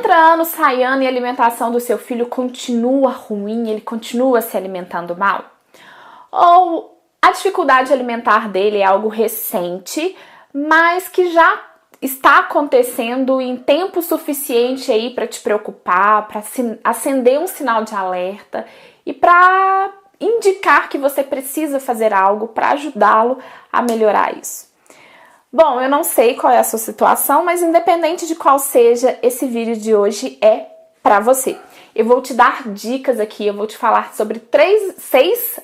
entra ano, sai ano e a alimentação do seu filho continua ruim, ele continua se alimentando mal? Ou a dificuldade alimentar dele é algo recente, mas que já está acontecendo em tempo suficiente aí para te preocupar, para acender um sinal de alerta e para indicar que você precisa fazer algo para ajudá-lo a melhorar isso? Bom, eu não sei qual é a sua situação, mas independente de qual seja, esse vídeo de hoje é para você. Eu vou te dar dicas aqui, eu vou te falar sobre seis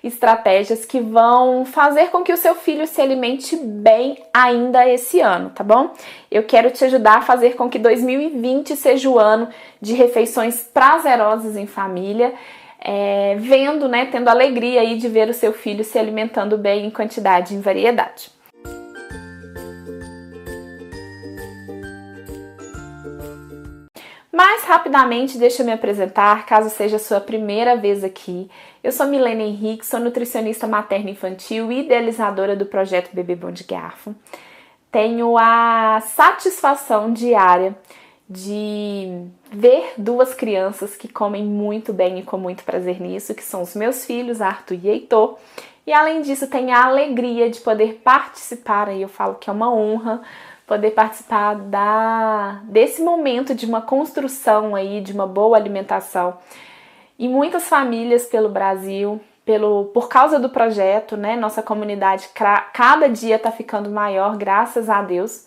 estratégias que vão fazer com que o seu filho se alimente bem ainda esse ano, tá bom? Eu quero te ajudar a fazer com que 2020 seja o ano de refeições prazerosas em família, vendo, né, tendo alegria aí de ver o seu filho se alimentando bem em quantidade e em variedade. Mais rapidamente, deixa eu me apresentar, caso seja a sua primeira vez aqui. Eu sou Milena Henrique, sou nutricionista materno-infantil e idealizadora do projeto Bebê Bom de Garfo. Tenho a satisfação diária de ver duas crianças que comem muito bem e com muito prazer nisso, que são os meus filhos, Arthur e Heitor. E além disso, tenho a alegria de poder participar, aí eu falo que é uma honra, poder participar desse momento de uma construção aí, de uma boa alimentação. E muitas famílias pelo Brasil, por causa do projeto, né? Nossa comunidade cada dia está ficando maior, graças a Deus.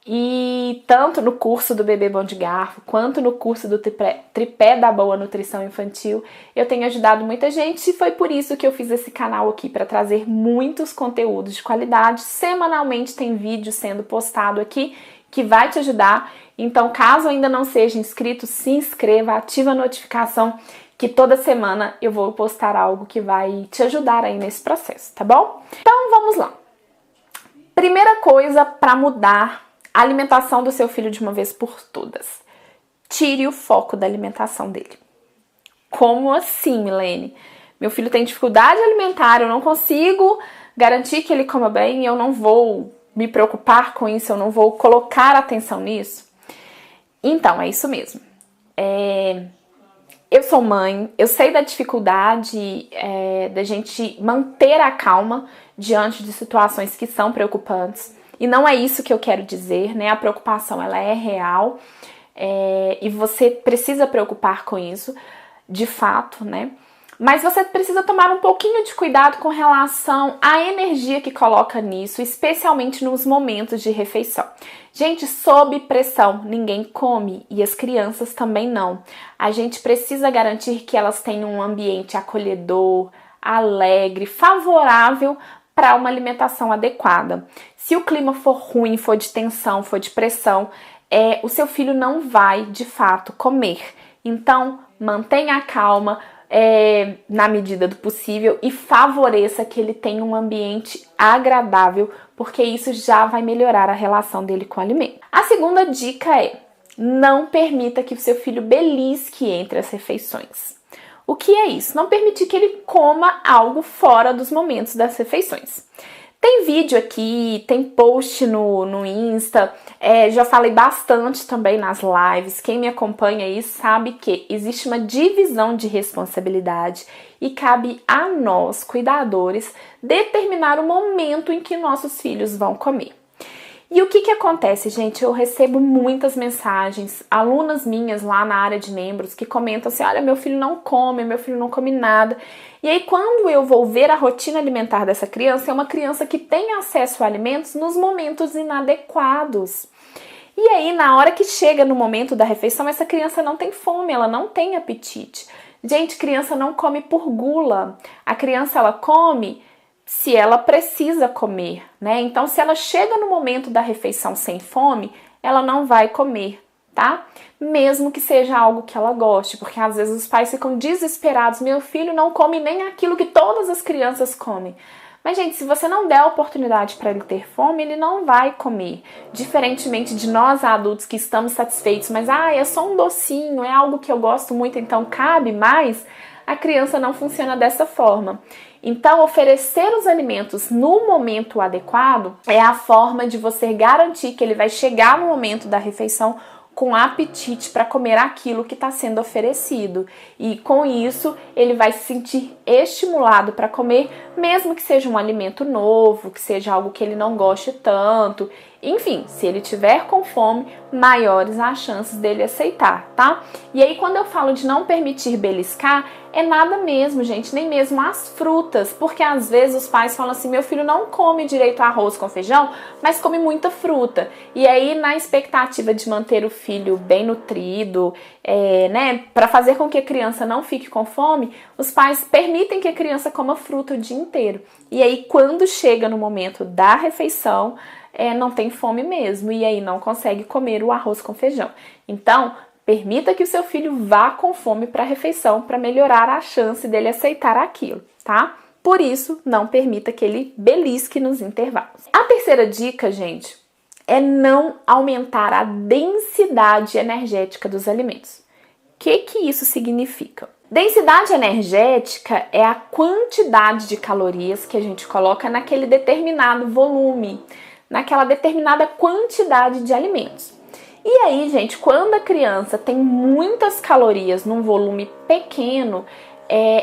E tanto no curso do Bebê Bom de Garfo, quanto no curso do Tripé da Boa Nutrição Infantil, eu tenho ajudado muita gente e foi por isso que eu fiz esse canal aqui, para trazer muitos conteúdos de qualidade. Semanalmente tem vídeo sendo postado aqui que vai te ajudar. Então, caso ainda não seja inscrito, se inscreva, ativa a notificação, que toda semana eu vou postar algo que vai te ajudar aí nesse processo, tá bom? Então, vamos lá. Primeira coisa para mudar a alimentação do seu filho de uma vez por todas: tire o foco da alimentação dele. Como assim, Milene? Meu filho tem dificuldade alimentar, eu não consigo garantir que ele coma bem, eu não vou me preocupar com isso, eu não vou colocar atenção nisso? Então, é isso mesmo. Eu sou mãe, eu sei da dificuldade da gente manter a calma diante de situações que são preocupantes. E não é isso que eu quero dizer, né? A preocupação, ela é real, e você precisa preocupar com isso, de fato, né? Mas você precisa tomar um pouquinho de cuidado com relação à energia que coloca nisso, especialmente nos momentos de refeição. Gente, sob pressão, ninguém come e as crianças também não. A gente precisa garantir que elas tenham um ambiente acolhedor, alegre, favorável para uma alimentação adequada. Se o clima for ruim, for de tensão, for de pressão, o seu filho não vai, de fato, comer. Então, mantenha a calma na medida do possível e favoreça que ele tenha um ambiente agradável, porque isso já vai melhorar a relação dele com o alimento. A segunda dica é: não permita que o seu filho belisque entre as refeições. O que é isso? Não permitir que ele coma algo fora dos momentos das refeições. Tem vídeo aqui, tem post no Insta, já falei bastante também nas lives. Quem me acompanha aí sabe que existe uma divisão de responsabilidade e cabe a nós, cuidadores, determinar o momento em que nossos filhos vão comer. E o que acontece, gente? Eu recebo muitas mensagens, alunas minhas lá na área de membros que comentam assim: olha, meu filho não come nada. E aí, quando eu vou ver a rotina alimentar dessa criança, é uma criança que tem acesso a alimentos nos momentos inadequados. E aí, na hora que chega no momento da refeição, essa criança não tem fome, ela não tem apetite. Gente, criança não come por gula. A criança, ela come se ela precisa comer, né? Então, se ela chega no momento da refeição sem fome, ela não vai comer, tá? Mesmo que seja algo que ela goste, porque às vezes os pais ficam desesperados: meu filho não come nem aquilo que todas as crianças comem. Mas, gente, se você não der a oportunidade para ele ter fome, ele não vai comer. Diferentemente de nós adultos que estamos satisfeitos, mas é só um docinho, é algo que eu gosto muito, então cabe mais. A criança não funciona dessa forma. Então, oferecer os alimentos no momento adequado é a forma de você garantir que ele vai chegar no momento da refeição com apetite para comer aquilo que está sendo oferecido. E com isso, ele vai se sentir estimulado para comer, mesmo que seja um alimento novo, que seja algo que ele não goste tanto. Enfim, se ele tiver com fome, maiores as chances dele aceitar, tá? E aí, quando eu falo de não permitir beliscar, é nada mesmo, gente, nem mesmo as frutas, porque às vezes os pais falam assim, meu filho não come direito arroz com feijão, mas come muita fruta. E aí, na expectativa de manter o filho bem nutrido, né, para fazer com que a criança não fique com fome, os pais permitem que a criança coma fruta o dia inteiro. E aí, quando chega no momento da refeição, não tem fome mesmo, e aí não consegue comer o arroz com feijão. Então, permita que o seu filho vá com fome para a refeição, para melhorar a chance dele aceitar aquilo, tá? Por isso, não permita que ele belisque nos intervalos. A terceira dica, gente, é não aumentar a densidade energética dos alimentos. O que isso significa? Densidade energética é a quantidade de calorias que a gente coloca naquele determinado volume, naquela determinada quantidade de alimentos. E aí, gente, quando a criança tem muitas calorias num volume pequeno,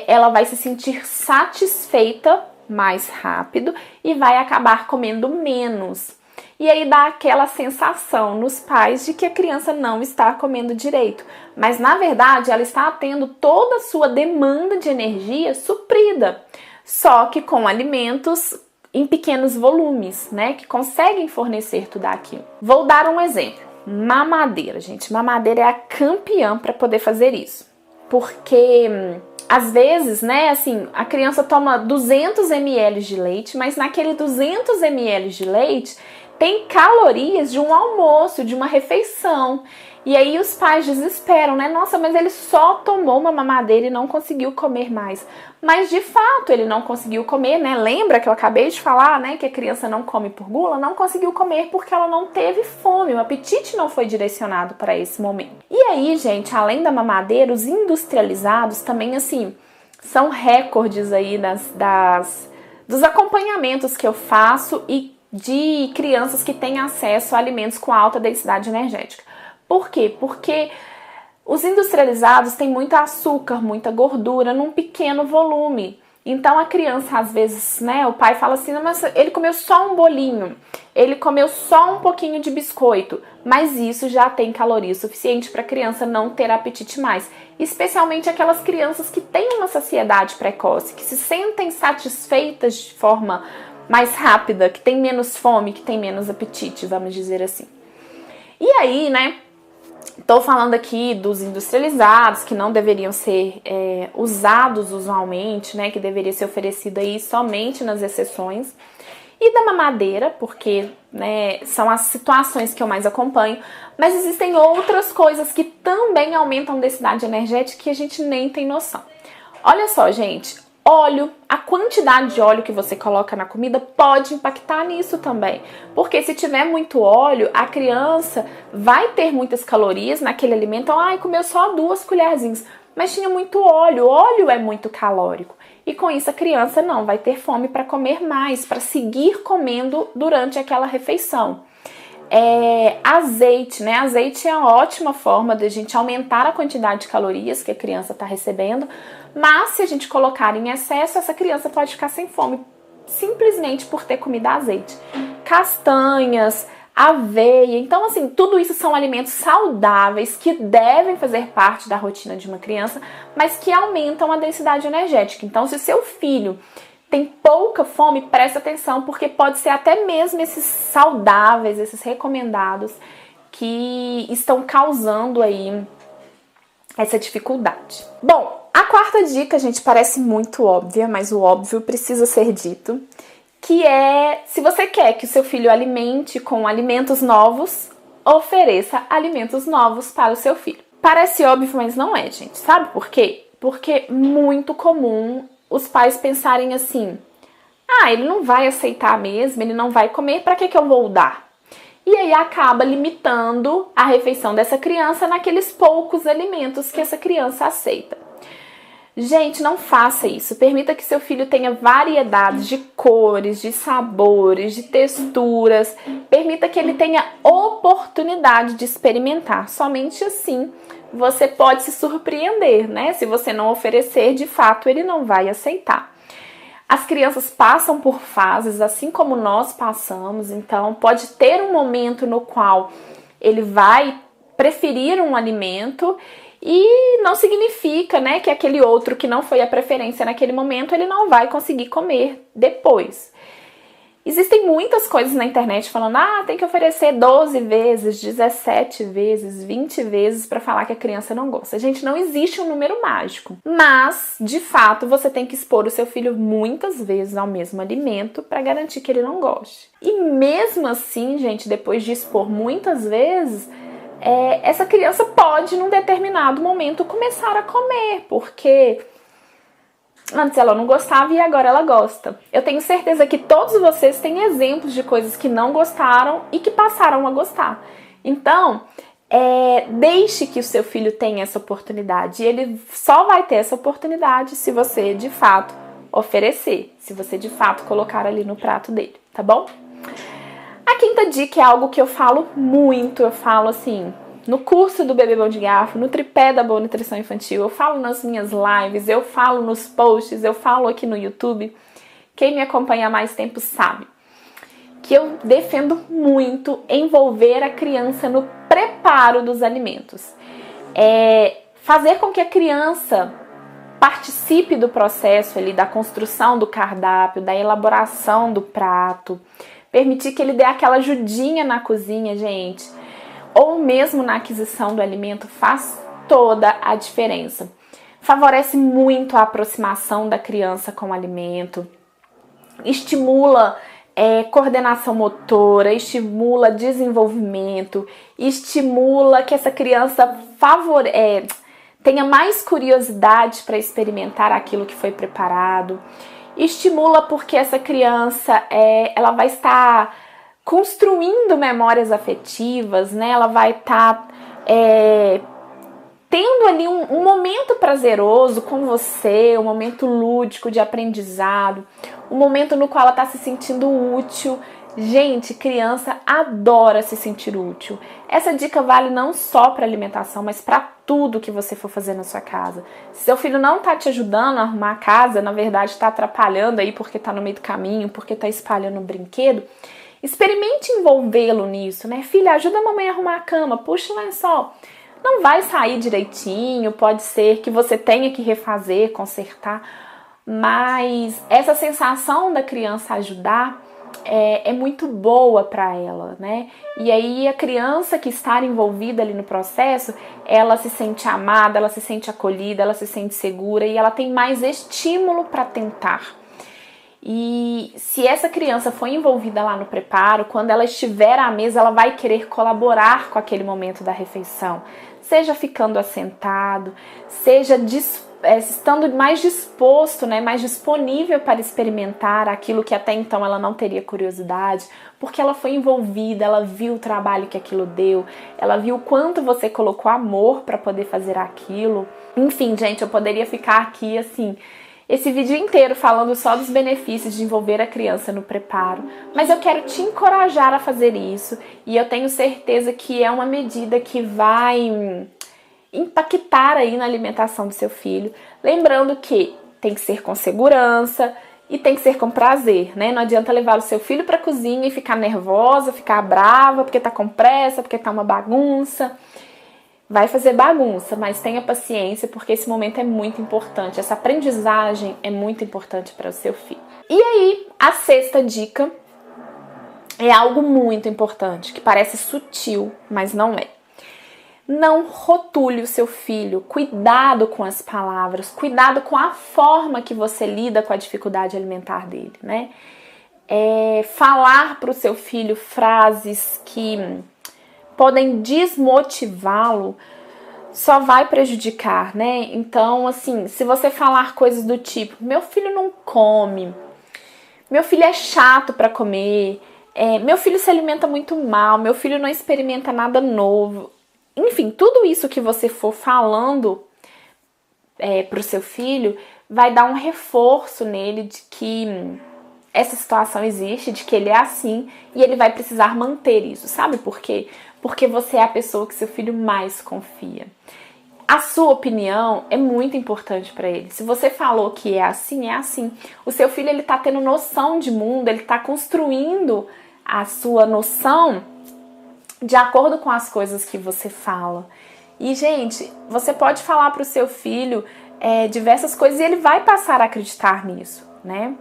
ela vai se sentir satisfeita mais rápido e vai acabar comendo menos. E aí dá aquela sensação nos pais de que a criança não está comendo direito. Mas, na verdade, ela está tendo toda a sua demanda de energia suprida, só que com alimentos em pequenos volumes, né, que conseguem fornecer tudo aquilo. Vou dar um exemplo. Mamadeira, gente. Mamadeira é a campeã para poder fazer isso. Porque, às vezes, né, assim, a criança toma 200 ml de leite, mas naquele 200 ml de leite tem calorias de um almoço, de uma refeição. E aí os pais desesperam, né? Nossa, mas ele só tomou uma mamadeira e não conseguiu comer mais. Mas de fato ele não conseguiu comer, né? Lembra que eu acabei de falar, né? Que a criança não come por gula? Não conseguiu comer porque ela não teve fome. O apetite não foi direcionado para esse momento. E aí, gente, além da mamadeira, os industrializados também, assim, são recordes aí dos acompanhamentos que eu faço e de crianças que têm acesso a alimentos com alta densidade energética. Por quê? Porque os industrializados têm muito açúcar, muita gordura num pequeno volume. Então a criança, às vezes, né, o pai fala assim, mas ele comeu só um bolinho, ele comeu só um pouquinho de biscoito, mas isso já tem caloria suficiente para a criança não ter apetite mais. Especialmente aquelas crianças que têm uma saciedade precoce, que se sentem satisfeitas de forma mais rápida, que tem menos fome, que tem menos apetite, vamos dizer assim. E aí, né, tô falando aqui dos industrializados, que não deveriam ser usados usualmente, né, que deveria ser oferecido aí somente nas exceções. E da mamadeira, porque, né, são as situações que eu mais acompanho, mas existem outras coisas que também aumentam a densidade energética que a gente nem tem noção. Olha só, gente, óleo, a quantidade de óleo que você coloca na comida pode impactar nisso também. Porque se tiver muito óleo, a criança vai ter muitas calorias naquele alimento. Então, comeu só 2 colherzinhas, mas tinha muito óleo. O óleo é muito calórico. E com isso a criança não vai ter fome para comer mais, para seguir comendo durante aquela refeição. Azeite, né? Azeite é uma ótima forma de a gente aumentar a quantidade de calorias que a criança está recebendo, mas se a gente colocar em excesso, essa criança pode ficar sem fome simplesmente por ter comido azeite. Castanhas, aveia, então assim, tudo isso são alimentos saudáveis que devem fazer parte da rotina de uma criança, mas que aumentam a densidade energética. Então, se o seu filho tem pouca fome, presta atenção, porque pode ser até mesmo esses saudáveis, esses recomendados, que estão causando aí essa dificuldade. Bom, a quarta dica, gente, parece muito óbvia, mas o óbvio precisa ser dito, que é, se você quer que o seu filho alimente com alimentos novos, ofereça alimentos novos para o seu filho. Parece óbvio, mas não é, gente. Sabe por quê? Porque é muito comum os pais pensarem assim, ele não vai aceitar mesmo, ele não vai comer, para que eu vou dar? E aí acaba limitando a refeição dessa criança naqueles poucos alimentos que essa criança aceita. Gente, não faça isso. Permita que seu filho tenha variedades de cores, de sabores, de texturas. Permita que ele tenha oportunidade de experimentar. Somente assim você pode se surpreender, né? Se você não oferecer, de fato, ele não vai aceitar. As crianças passam por fases, assim como nós passamos, então pode ter um momento no qual ele vai preferir um alimento e não significa, né, que aquele outro que não foi a preferência naquele momento, ele não vai conseguir comer depois. Existem muitas coisas na internet falando, tem que oferecer 12 vezes, 17 vezes, 20 vezes para falar que a criança não gosta. Gente, não existe um número mágico. Mas, de fato, você tem que expor o seu filho muitas vezes ao mesmo alimento para garantir que ele não goste. E mesmo assim, gente, depois de expor muitas vezes, essa criança pode, num determinado momento, começar a comer, porque antes ela não gostava e agora ela gosta. Eu tenho certeza que todos vocês têm exemplos de coisas que não gostaram e que passaram a gostar. Então, deixe que o seu filho tenha essa oportunidade. E ele só vai ter essa oportunidade se você, de fato, oferecer. Se você, de fato, colocar ali no prato dele, tá bom? A quinta dica é algo que eu falo muito. Eu falo assim, no curso do Bebê Bom de Garfo, no tripé da Boa Nutrição Infantil, eu falo nas minhas lives, eu falo nos posts, eu falo aqui no YouTube. Quem me acompanha há mais tempo sabe que eu defendo muito envolver a criança no preparo dos alimentos. Fazer com que a criança participe do processo ali, da construção do cardápio, da elaboração do prato, permitir que ele dê aquela ajudinha na cozinha, gente, ou mesmo na aquisição do alimento, faz toda a diferença. Favorece muito a aproximação da criança com o alimento, estimula coordenação motora, estimula desenvolvimento, estimula que essa criança tenha mais curiosidade para experimentar aquilo que foi preparado, estimula porque essa criança ela vai estar construindo memórias afetivas, né? Ela vai estar tendo ali um momento prazeroso com você, um momento lúdico de aprendizado, um momento no qual ela está se sentindo útil. Gente, criança adora se sentir útil. Essa dica vale não só para alimentação, mas para tudo que você for fazer na sua casa. Se seu filho não está te ajudando a arrumar a casa, na verdade está atrapalhando aí porque está no meio do caminho, porque está espalhando um brinquedo, experimente envolvê-lo nisso, né? Filha, ajuda a mamãe a arrumar a cama, puxa o lençol. Não vai sair direitinho, pode ser que você tenha que refazer, consertar, mas essa sensação da criança ajudar é muito boa para ela, né? E aí a criança que está envolvida ali no processo, ela se sente amada, ela se sente acolhida, ela se sente segura e ela tem mais estímulo para tentar. E se essa criança foi envolvida lá no preparo, quando ela estiver à mesa, ela vai querer colaborar com aquele momento da refeição. Seja ficando assentado, seja estando mais disposto, né, mais disponível para experimentar aquilo que até então ela não teria curiosidade, porque ela foi envolvida, ela viu o trabalho que aquilo deu, ela viu o quanto você colocou amor para poder fazer aquilo. Enfim, gente, eu poderia ficar aqui assim esse vídeo inteiro falando só dos benefícios de envolver a criança no preparo, mas eu quero te encorajar a fazer isso e eu tenho certeza que é uma medida que vai impactar aí na alimentação do seu filho. Lembrando que tem que ser com segurança e tem que ser com prazer, né? Não adianta levar o seu filho para a cozinha e ficar nervosa, ficar brava porque tá com pressa, porque tá uma bagunça. Vai fazer bagunça, mas tenha paciência porque esse momento é muito importante. Essa aprendizagem é muito importante para o seu filho. E aí, a sexta dica é algo muito importante, que parece sutil, mas não é. Não rotule o seu filho. Cuidado com as palavras, cuidado com a forma que você lida com a dificuldade alimentar dele, né? Falar para o seu filho frases que podem desmotivá-lo, só vai prejudicar, né? Então, assim, se você falar coisas do tipo, meu filho não come, meu filho é chato para comer, meu filho se alimenta muito mal, meu filho não experimenta nada novo, enfim, tudo isso que você for falando pro seu filho, vai dar um reforço nele de que essa situação existe, de que ele é assim e ele vai precisar manter isso. Sabe por quê? Porque você é a pessoa que seu filho mais confia. A sua opinião é muito importante para ele. Se você falou que é assim, é assim. O seu filho, ele tá tendo noção de mundo, ele tá construindo a sua noção de acordo com as coisas que você fala. E, gente, você pode falar pro seu filho diversas coisas e ele vai passar a acreditar nisso, né?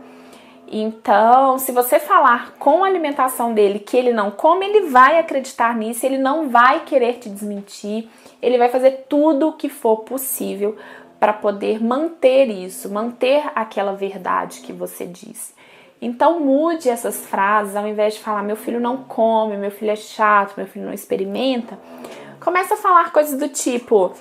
Então, se você falar com a alimentação dele que ele não come, ele vai acreditar nisso, ele não vai querer te desmentir, ele vai fazer tudo o que for possível para poder manter isso, manter aquela verdade que você disse. Então, mude essas frases, ao invés de falar meu filho não come, meu filho é chato, meu filho não experimenta, começa a falar coisas do tipo: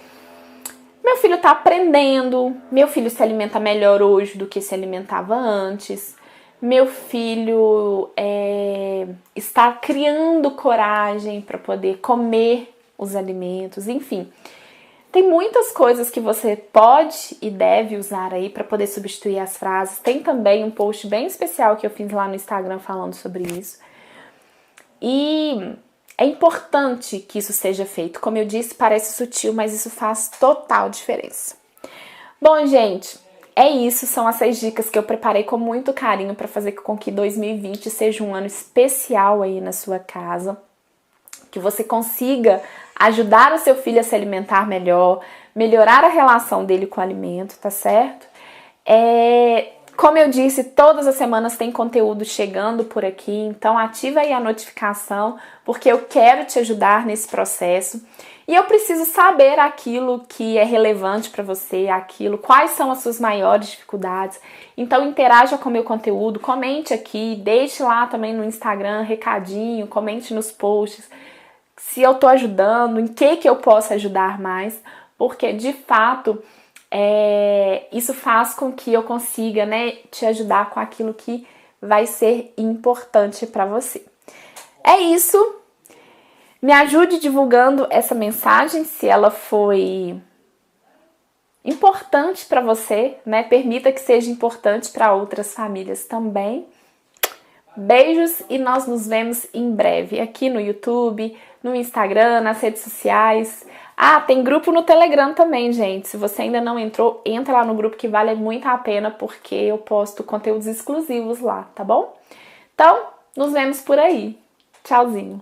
meu filho está aprendendo, meu filho se alimenta melhor hoje do que se alimentava antes, meu filho está criando coragem para poder comer os alimentos, enfim. Tem muitas coisas que você pode e deve usar aí para poder substituir as frases. Tem também um post bem especial que eu fiz lá no Instagram falando sobre isso. E é importante que isso seja feito. Como eu disse, parece sutil, mas isso faz total diferença. Bom, gente, é isso. São essas dicas que eu preparei com muito carinho para fazer com que 2020 seja um ano especial aí na sua casa. Que você consiga ajudar o seu filho a se alimentar melhor, melhorar a relação dele com o alimento, tá certo? Como eu disse, todas as semanas tem conteúdo chegando por aqui, então ativa aí a notificação, porque eu quero te ajudar nesse processo. E eu preciso saber aquilo que é relevante para você, quais são as suas maiores dificuldades. Então interaja com o meu conteúdo, comente aqui, deixe lá também no Instagram, recadinho, comente nos posts, se eu tô ajudando, em que eu posso ajudar mais, porque de fato isso faz com que eu consiga, né, te ajudar com aquilo que vai ser importante para você. É isso. Me ajude divulgando essa mensagem, se ela foi importante para você, né? Permita que seja importante para outras famílias também. Beijos e nós nos vemos em breve aqui no YouTube, no Instagram, nas redes sociais. Ah, tem grupo no Telegram também, gente. Se você ainda não entrou, entra lá no grupo que vale muito a pena porque eu posto conteúdos exclusivos lá, tá bom? Então, nos vemos por aí. Tchauzinho!